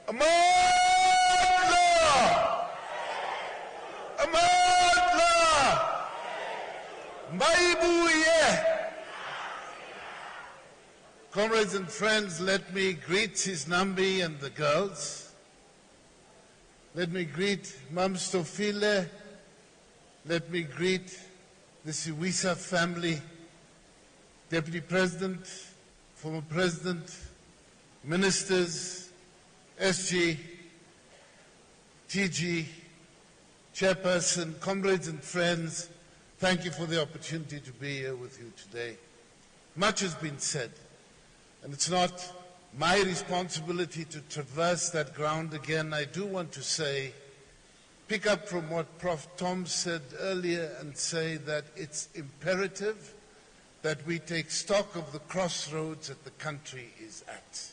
Amandla! Amandla! Maibuye! Comrades and friends, let me greet His Nambi and the girls. Let me greet Mam Stofile. Let me greet the Siwisa family, Deputy President, former President, Ministers, SG, TG, Chairperson, comrades and friends, thank you for the opportunity to be here with you today. Much has been said, and it's not my responsibility to traverse that ground again. I do want to say, pick up from what Prof. Tom said earlier and say that it's imperative that we take stock of the crossroads that the country is at.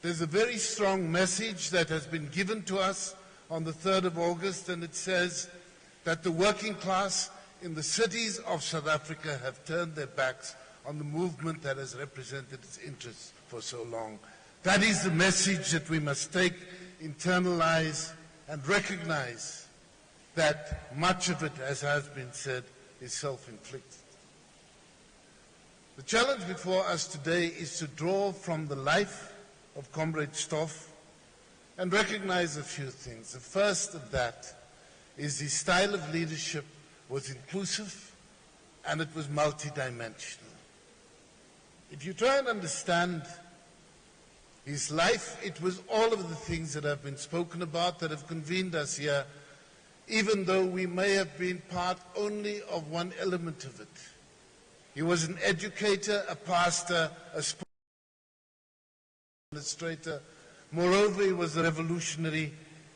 There's a very strong message that has been given to us on the 3rd of August, and it says that the working class in the cities of South Africa have turned their backs on the movement that has represented its interests for so long. That is the message that we must take, internalize, and recognize that much of it, as has been said, is self-inflicted. The challenge before us today is to draw from the life of Comrade Stoff and recognize a few things. The first of that is his style of leadership was inclusive and it was multidimensional. If you try and understand his life, it was all of the things that have been spoken about that have convened us here, even though we may have been part only of one element of it. He was an educator, a pastor, a sport administrator. Moreover, he was a revolutionary,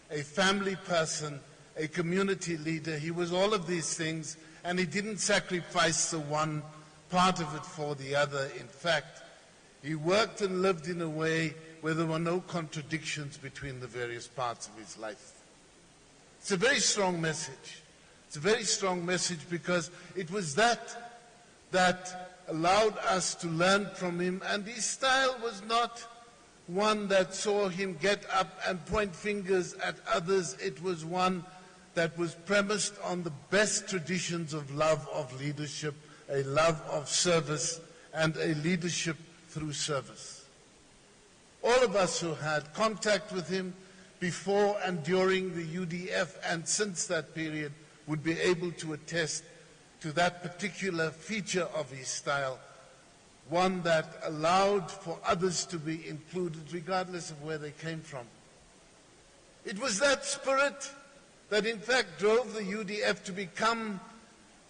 a family person, a community leader. He was all of these things, and he didn't sacrifice the one part of it for the other. In fact, he worked and lived in a way where there were no contradictions between the various parts of his life. It's a very strong message. It's a very strong message because it was that allowed us to learn from him, and his style was not one that saw him get up and point fingers at others. It was one that was premised on the best traditions of love of leadership, a love of service, and a leadership through service. All of us who had contact with him before and during the UDF and since that period would be able to attest to that particular feature of his style, one that allowed for others to be included regardless of where they came from. It was that spirit that in fact drove the UDF to become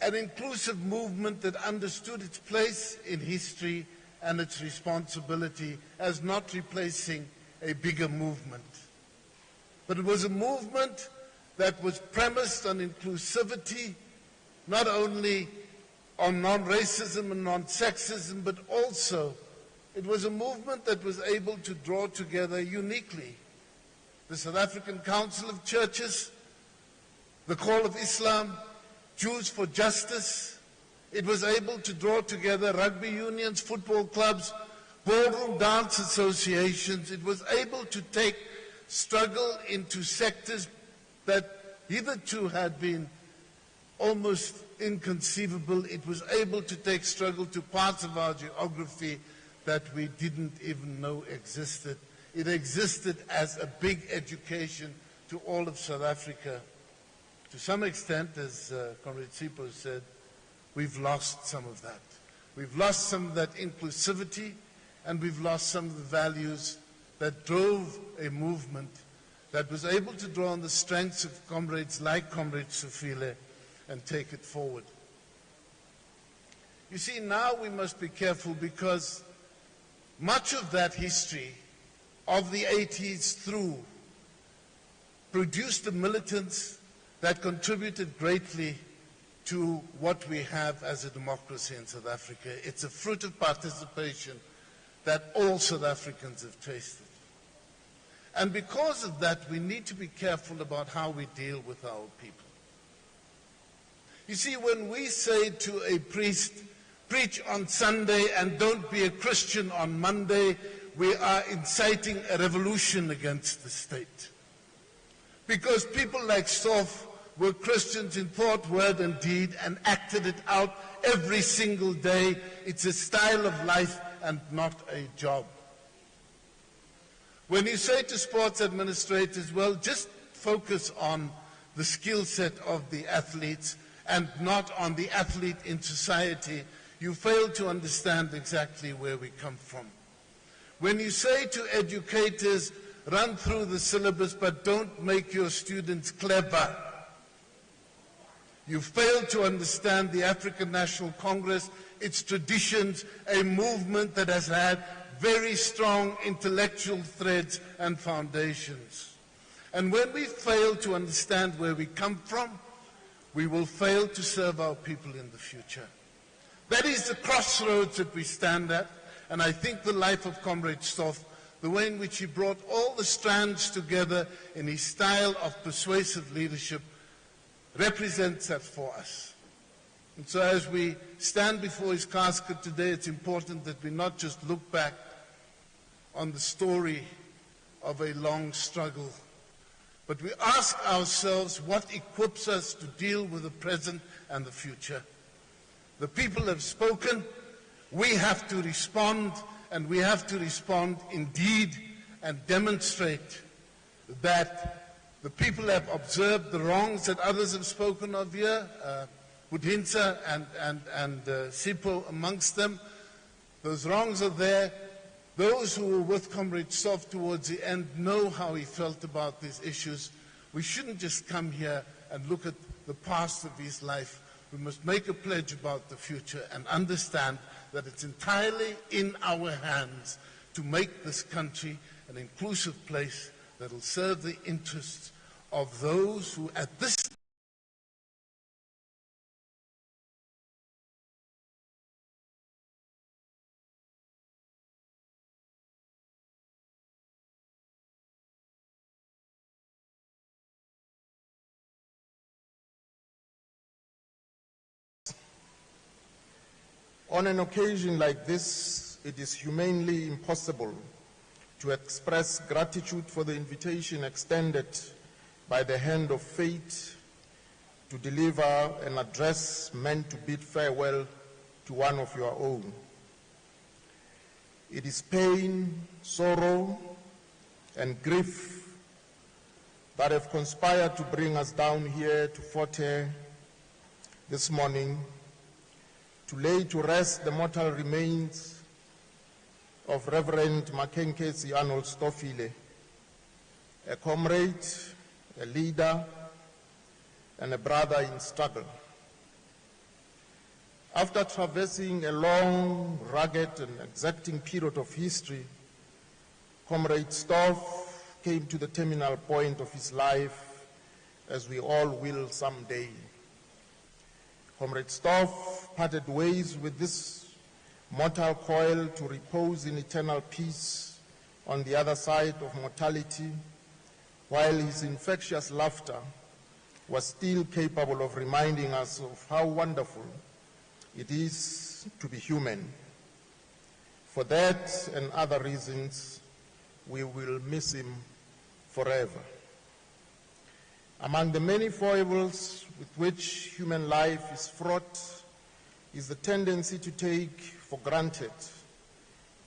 an inclusive movement that understood its place in history and its responsibility as not replacing a bigger movement. But it was a movement that was premised on inclusivity, not only on non-racism and non-sexism, but also it was a movement that was able to draw together uniquely the South African Council of Churches, the Call of Islam, Jews for Justice. It was able to draw together rugby unions, football clubs, ballroom dance associations. It was able to take struggle into sectors that hitherto had been almost inconceivable. It was able to take struggle to parts of our geography that we didn't even know existed. It existed as a big education to all of South Africa. To some extent, as Comrade Sipho said, we've lost some of that. We've lost some of that inclusivity, and we've lost some of the values that drove a movement that was able to draw on the strengths of comrades like Comrade Stofile and take it forward. You see, now we must be careful because much of that history of the 80s through produced the militants that contributed greatly to what we have as a democracy in South Africa. It's a fruit of participation that all South Africans have tasted. And because of that, we need to be careful about how we deal with our people. You see, when we say to a priest, preach on Sunday and don't be a Christian on Monday, we are inciting a revolution against the state. Because people like Stoff were Christians in thought, word, and deed, and acted it out every single day. It's a style of life and not a job. When you say to sports administrators, well, just focus on the skill set of the athletes and not on the athlete in society, you fail to understand exactly where we come from. When you say to educators, run through the syllabus but don't make your students clever, you fail to understand the African National Congress, its traditions, a movement that has had very strong intellectual threads and foundations. And when we fail to understand where we come from, we will fail to serve our people in the future. That is the crossroads that we stand at, and I think the life of Comrade Stoff, the way in which he brought all the strands together in his style of persuasive leadership, represents that for us. And so as we stand before his casket today, it's important that we not just look back on the story of a long struggle, but we ask ourselves what equips us to deal with the present and the future. The people have spoken, we have to respond, and we have to respond indeed and demonstrate that the people have observed the wrongs that others have spoken of here, Budinsa and Sipho amongst them. Those wrongs are there. Those who were with Comrade Stoff towards the end know how he felt about these issues. We shouldn't just come here and look at the past of his life. We must make a pledge about the future and understand that it's entirely in our hands to make this country an inclusive place that will serve the interests of those who at this On an occasion like this, it is humanly impossible to express gratitude for the invitation extended by the hand of fate to deliver an address meant to bid farewell to one of your own. It is pain, sorrow, and grief that have conspired to bring us down here to Fort Hare this morning to lay to rest the mortal remains of Reverend Makhenkhesi Stofile, a comrade, a leader, and a brother in struggle. After traversing a long, rugged, and exacting period of history, Comrade Stoff came to the terminal point of his life, as we all will someday. Comrade Stoff parted ways with this mortal coil to repose in eternal peace on the other side of mortality, while his infectious laughter was still capable of reminding us of how wonderful it is to be human. For that and other reasons, we will miss him forever. Among the many foibles with which human life is fraught is the tendency to take for granted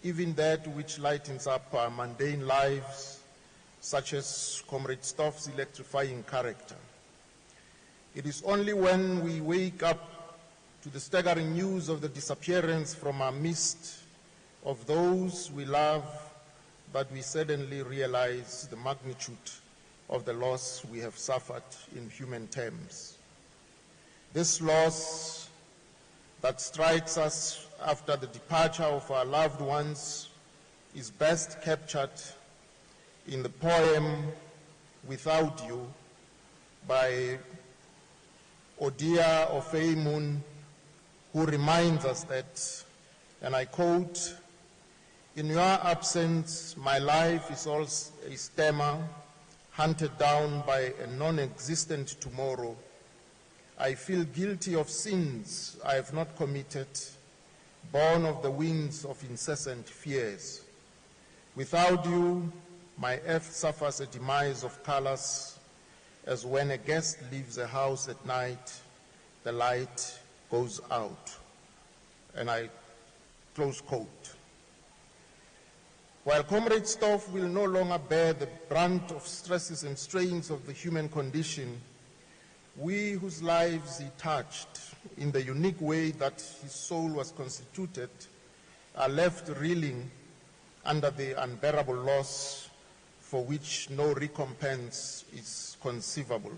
even that which lightens up our mundane lives, such as Comrade Stoff's electrifying character. It is only when we wake up to the staggering news of the disappearance from our midst of those we love that we suddenly realize the magnitude of the loss we have suffered in human terms. This loss that strikes us after the departure of our loved ones is best captured in the poem Without You by Odia Ofeimun, who reminds us that, and I quote, "In your absence, my life is all a stammer, hunted down by a non-existent tomorrow. I feel guilty of sins I have not committed, born of the winds of incessant fears. Without you, my earth suffers a demise of colors, as when a guest leaves a house at night, the light goes out. And I close quote. While Comrade Stoff will no longer bear the brunt of stresses and strains of the human condition, we whose lives he touched in the unique way that his soul was constituted are left reeling under the unbearable loss for which no recompense is conceivable.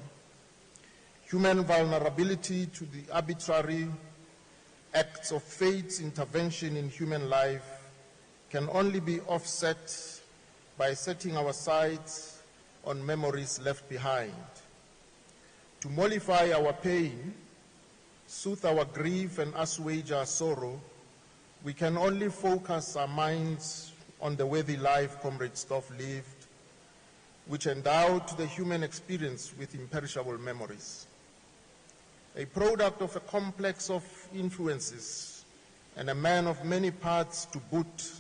Human vulnerability to the arbitrary acts of fate's intervention in human life can only be offset by setting our sights on memories left behind. To mollify our pain, soothe our grief, and assuage our sorrow, we can only focus our minds on the worthy life Comrade Stoff lived, which endowed the human experience with imperishable memories. A product of a complex of influences and a man of many parts to boot,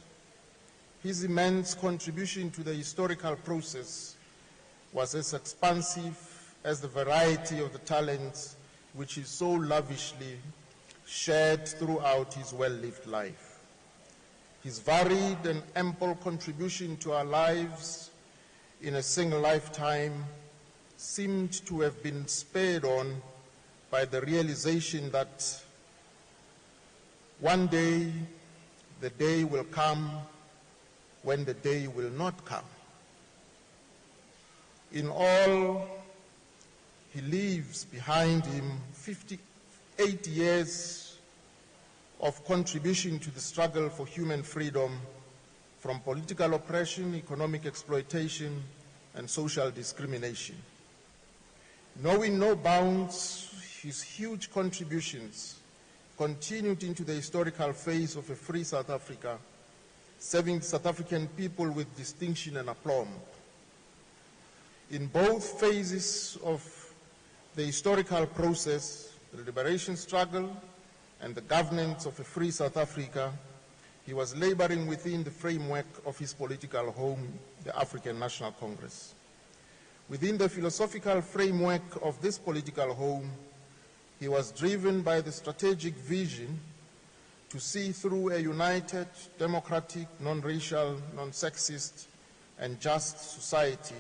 his immense contribution to the historical process was as expansive as the variety of the talents which he so lavishly shared throughout his well-lived life. His varied and ample contribution to our lives in a single lifetime seemed to have been spurred on by the realization that one day the day will come when the day will not come. In all, he leaves behind him 58 years of contribution to the struggle for human freedom from political oppression, economic exploitation, and social discrimination. Knowing no bounds, his huge contributions continued into the historical phase of a free South Africa, serving the South African people with distinction and aplomb. In both phases of the historical process, the liberation struggle and the governance of a free South Africa, he was laboring within the framework of his political home, the African National Congress. Within the philosophical framework of this political home, he was driven by the strategic vision to see through a united, democratic, non-racial, non-sexist, and just society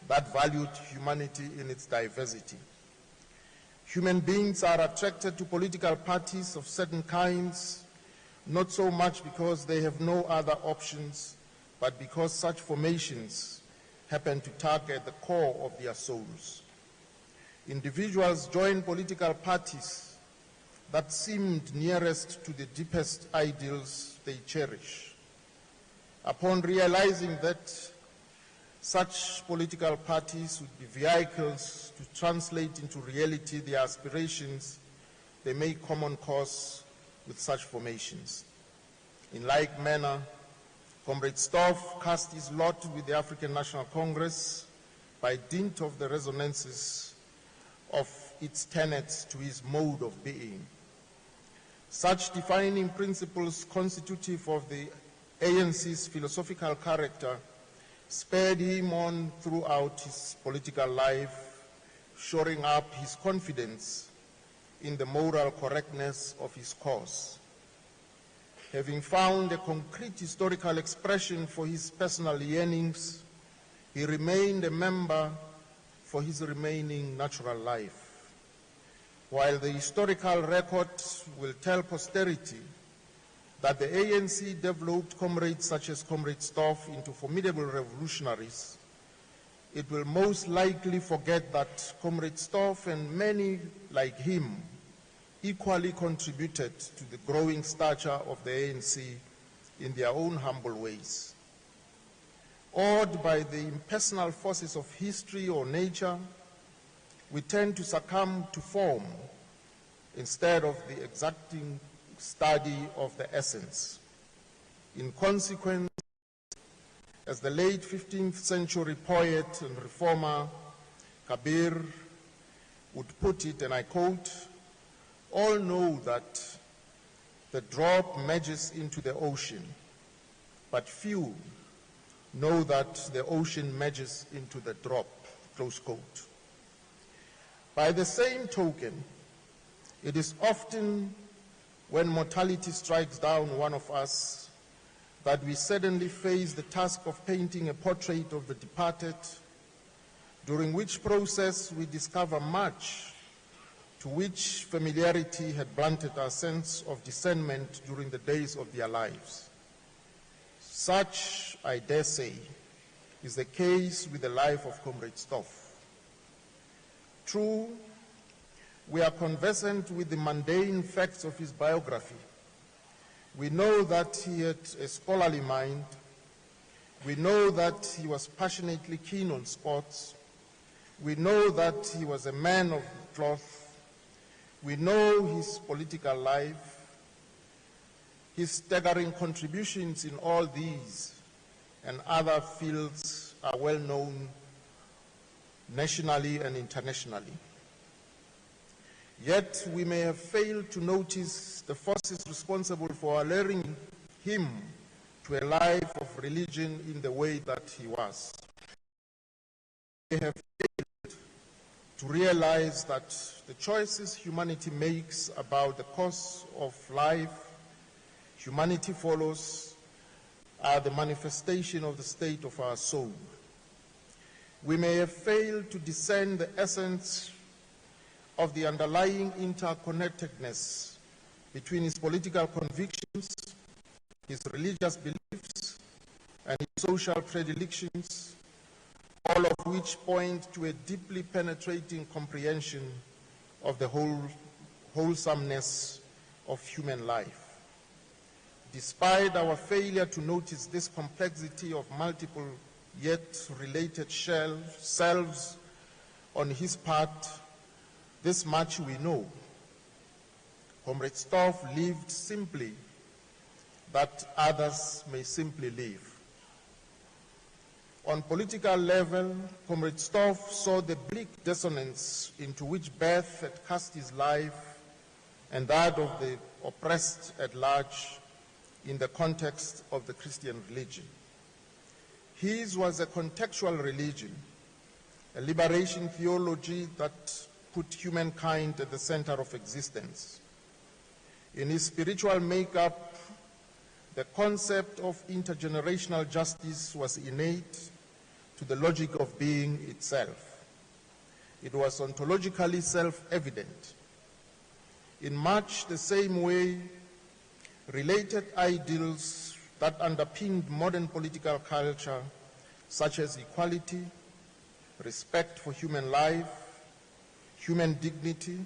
that valued humanity in its diversity. Human beings are attracted to political parties of certain kinds, not so much because they have no other options, but because such formations happen to tug at the core of their souls. Individuals join political parties that seemed nearest to the deepest ideals they cherish. Upon realizing that such political parties would be vehicles to translate into reality their aspirations, they make common cause with such formations. In like manner, Comrade Stoff cast his lot with the African National Congress by dint of the resonances of its tenets to his mode of being. Such defining principles constitutive of the ANC's philosophical character spurred him on throughout his political life, shoring up his confidence in the moral correctness of his cause. Having found a concrete historical expression for his personal yearnings, he remained a member for his remaining natural life. While the historical record will tell posterity that the ANC developed comrades such as Comrade Stoff into formidable revolutionaries, it will most likely forget that Comrade Stoff and many like him equally contributed to the growing stature of the ANC in their own humble ways. Awed by the impersonal forces of history or nature, we tend to succumb to form instead of the exacting study of the essence. In consequence, as the late 15th century poet and reformer Kabir would put it, and I quote, "All know that the drop merges into the ocean, but few know that the ocean merges into the drop, close quote. By the same token, it is often when mortality strikes down one of us that we suddenly face the task of painting a portrait of the departed, during which process we discover much to which familiarity had blunted our sense of discernment during the days of their lives. Such, I dare say, is the case with the life of Comrade Stoff. True, we are conversant with the mundane facts of his biography. We know that he had a scholarly mind. We know that he was passionately keen on sports. We know that he was a man of cloth. We know his political life. His staggering contributions in all these and other fields are well known nationally and internationally. Yet we may have failed to notice the forces responsible for alluring him to a life of religion in the way that he was. We have failed to realize that the choices humanity makes about the course of life humanity follows are the manifestation of the state of our soul. We may have failed to discern the essence of the underlying interconnectedness between his political convictions, his religious beliefs, and his social predilections, all of which point to a deeply penetrating comprehension of the wholesomeness of human life. Despite our failure to notice this complexity of multiple yet related selves on his part, this much we know. Comrade Stoff lived simply that others may simply live. On political level, Comrade Stoff saw the bleak dissonance into which birth had cast his life and that of the oppressed at large in the context of the Christian religion. His was a contextual religion, a liberation theology that put humankind at the center of existence. In his spiritual makeup, the concept of intergenerational justice was innate to the logic of being itself. It was ontologically self-evident. In much the same way, related ideals that underpinned modern political culture, such as equality, respect for human life, human dignity,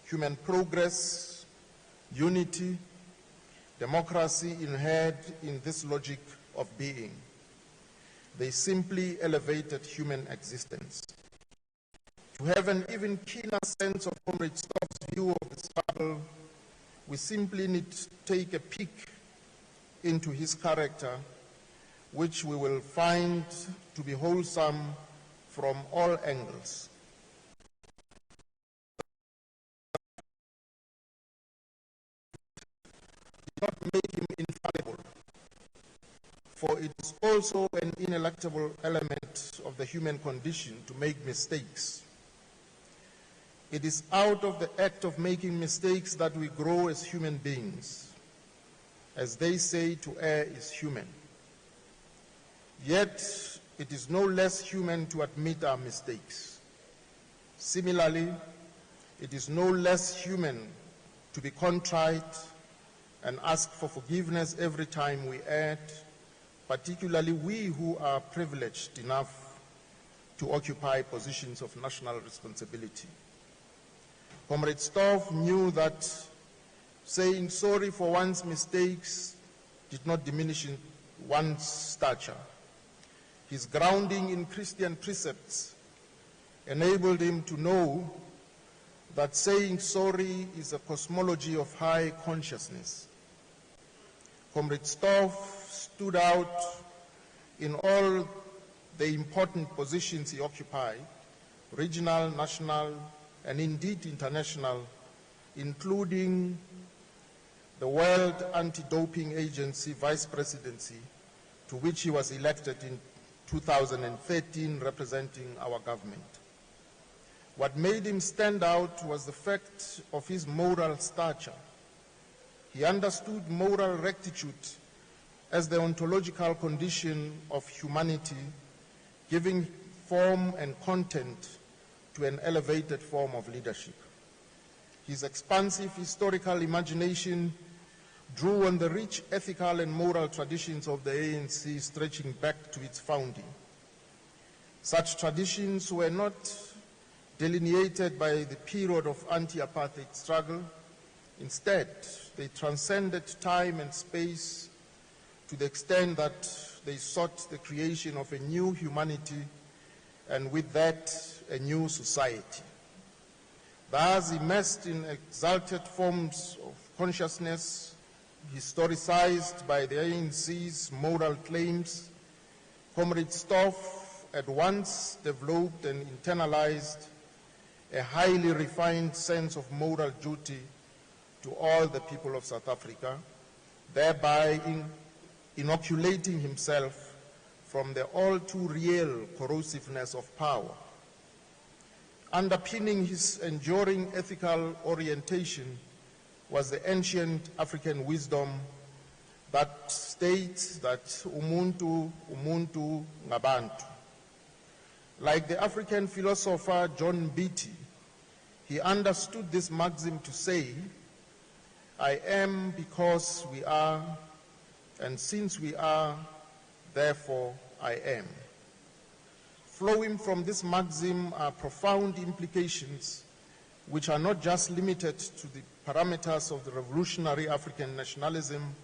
human progress, unity, democracy inhered in this logic of being. They simply elevated human existence. To have an even keener sense of Comrade Stoff's view of the struggle, we simply need to take a peek into his character, which we will find to be wholesome from all angles. It did not make him infallible, for it is also an ineluctable element of the human condition to make mistakes. It is out of the act of making mistakes that we grow as human beings. As they say, to err is human. Yet, it is no less human to admit our mistakes. Similarly, it is no less human to be contrite and ask for forgiveness every time we err, particularly we who are privileged enough to occupy positions of national responsibility. Comrade Stoff knew that saying sorry for one's mistakes did not diminish one's stature. His grounding in Christian precepts enabled him to know that saying sorry is a cosmology of high consciousness. Comrade Stoff stood out in all the important positions he occupied, regional, national, and indeed international, including the World Anti-Doping Agency Vice Presidency, to which he was elected in 2013, representing our government. What made him stand out was the fact of his moral stature. He understood moral rectitude as the ontological condition of humanity, giving form and content to an elevated form of leadership. His expansive historical imagination drew on the rich ethical and moral traditions of the ANC stretching back to its founding. Such traditions were not delineated by the period of anti-apartheid struggle. Instead, they transcended time and space to the extent that they sought the creation of a new humanity and with that, a new society. Thus, immersed in exalted forms of consciousness, historicized by the ANC's moral claims, Comrade Stoff at once developed and internalized a highly refined sense of moral duty to all the people of South Africa, thereby inoculating himself from the all too real corrosiveness of power. Underpinning his enduring ethical orientation was the ancient African wisdom that states that umuntu ngabantu. Like the African philosopher John Beatty, he understood this maxim to say, I am because we are, and since we are, therefore I am. Flowing from this maxim are profound implications which are not just limited to the parameters of the revolutionary African nationalism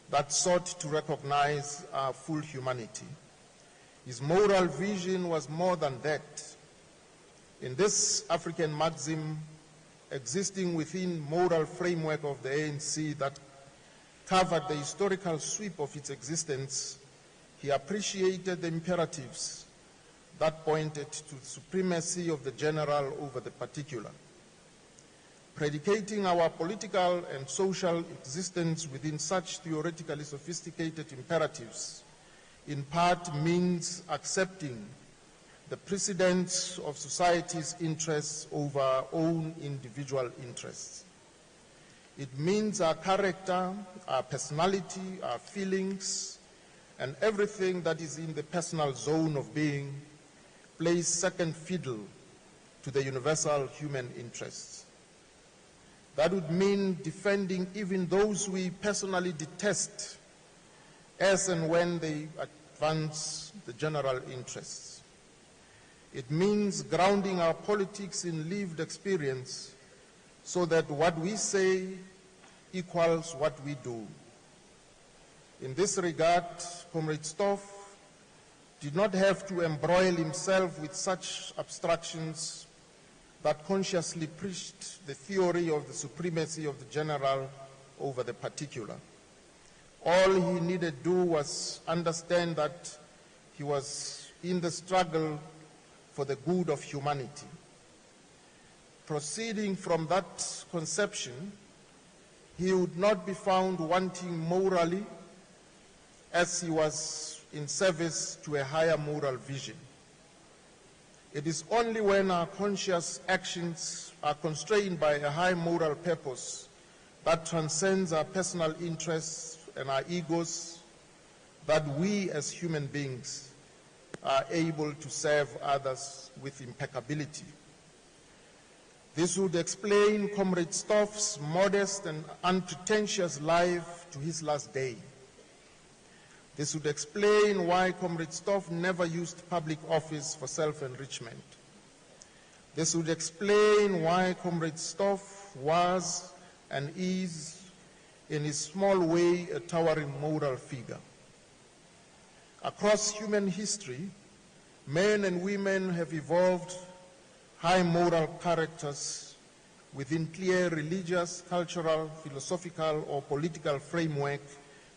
that sought to recognize our full humanity. His moral vision was more than that. In this African maxim, existing within moral framework of the ANC that covered the historical sweep of its existence, he appreciated the imperatives that pointed to the supremacy of the general over the particular. Predicating our political and social existence within such theoretically sophisticated imperatives in part means accepting the precedence of society's interests over our own individual interests. It means our character, our personality, our feelings, and everything that is in the personal zone of being plays second fiddle to the universal human interests. That would mean defending even those we personally detest as and when they advance the general interests. It means grounding our politics in lived experience so that what we say equals what we do. In this regard, Comrade Stoff did not have to embroil himself with such abstractions that consciously preached the theory of the supremacy of the general over the particular. All he needed to do was understand that he was in the struggle for the good of humanity. Proceeding from that conception, he would not be found wanting morally as he was in service to a higher moral vision. It is only when our conscious actions are constrained by a high moral purpose that transcends our personal interests and our egos that we as human beings are able to serve others with impeccability. This would explain Comrade Stoff's modest and unpretentious life to his last day. This would explain why Comrade Stoff never used public office for self-enrichment. This would explain why Comrade Stoff was and is, in his small way, a towering moral figure. Across human history, men and women have evolved high moral characters within clear religious, cultural, philosophical, or political framework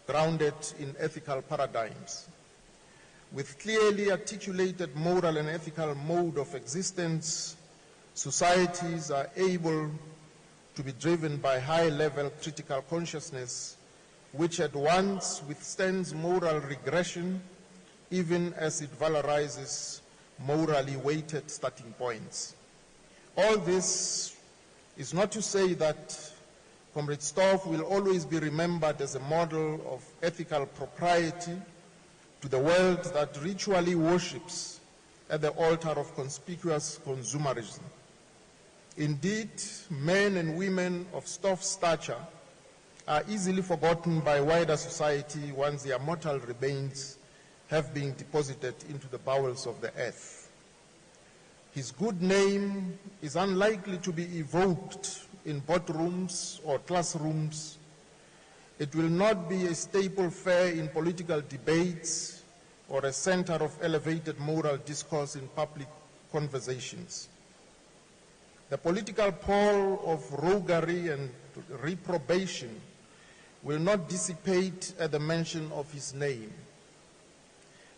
grounded in ethical paradigms. With clearly articulated moral and ethical mode of existence, societies are able to be driven by high-level critical consciousness which at once withstands moral regression, even as it valorizes morally weighted starting points. All this is not to say that Comrade Stoff will always be remembered as a model of ethical propriety to the world that ritually worships at the altar of conspicuous consumerism. Indeed, men and women of Stoff's stature are easily forgotten by wider society once their mortal remains have been deposited into the bowels of the earth. His good name is unlikely to be evoked in boardrooms or classrooms. It will not be a staple fare in political debates or a center of elevated moral discourse in public conversations. The political pall of roguery and reprobation will not dissipate at the mention of his name.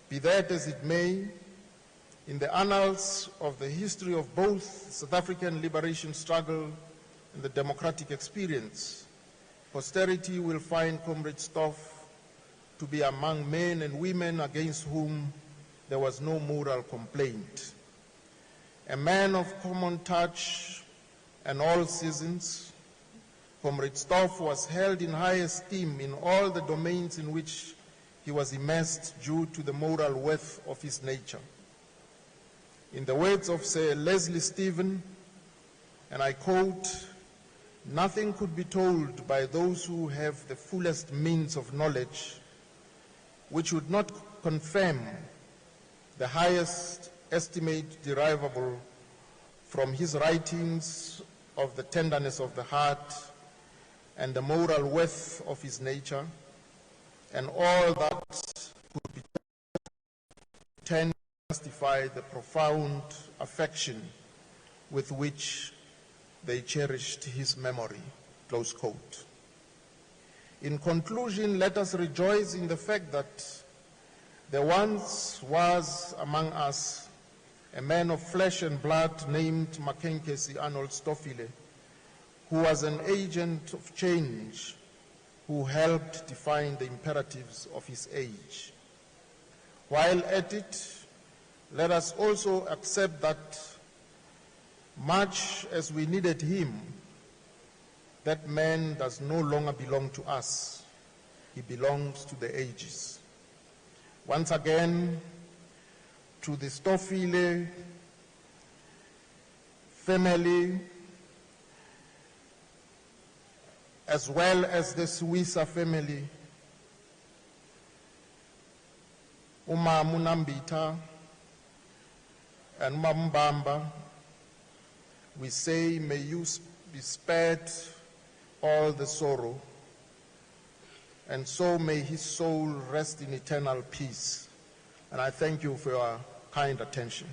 Be that as it may, in the annals of the history of both South African liberation struggle and the democratic experience, posterity will find Comrade Stoff to be among men and women against whom there was no moral complaint. A man of common touch and all seasons, Comrade Stoff was held in high esteem in all the domains in which he was immersed due to the moral worth of his nature. In the words of Sir Leslie Stephen, and I quote, "Nothing could be told by those who have the fullest means of knowledge which would not confirm the highest estimate derivable from his writings of the tenderness of the heart and the moral worth of his nature, and all that could be tend to justify the profound affection with which they cherished his memory," close quote. In conclusion, let us rejoice in the fact that there once was among us a man of flesh and blood named Makhenkhesi Stofile, who was an agent of change, who helped define the imperatives of his age. While at it, let us also accept that much as we needed him, that man does no longer belong to us. He belongs to the ages. Once again, to the Stofile family, as well as the Suisa family, Munambita and Mbamba, we say, may you be spared all the sorrow, and so may his soul rest in eternal peace. And I thank you for your kind attention.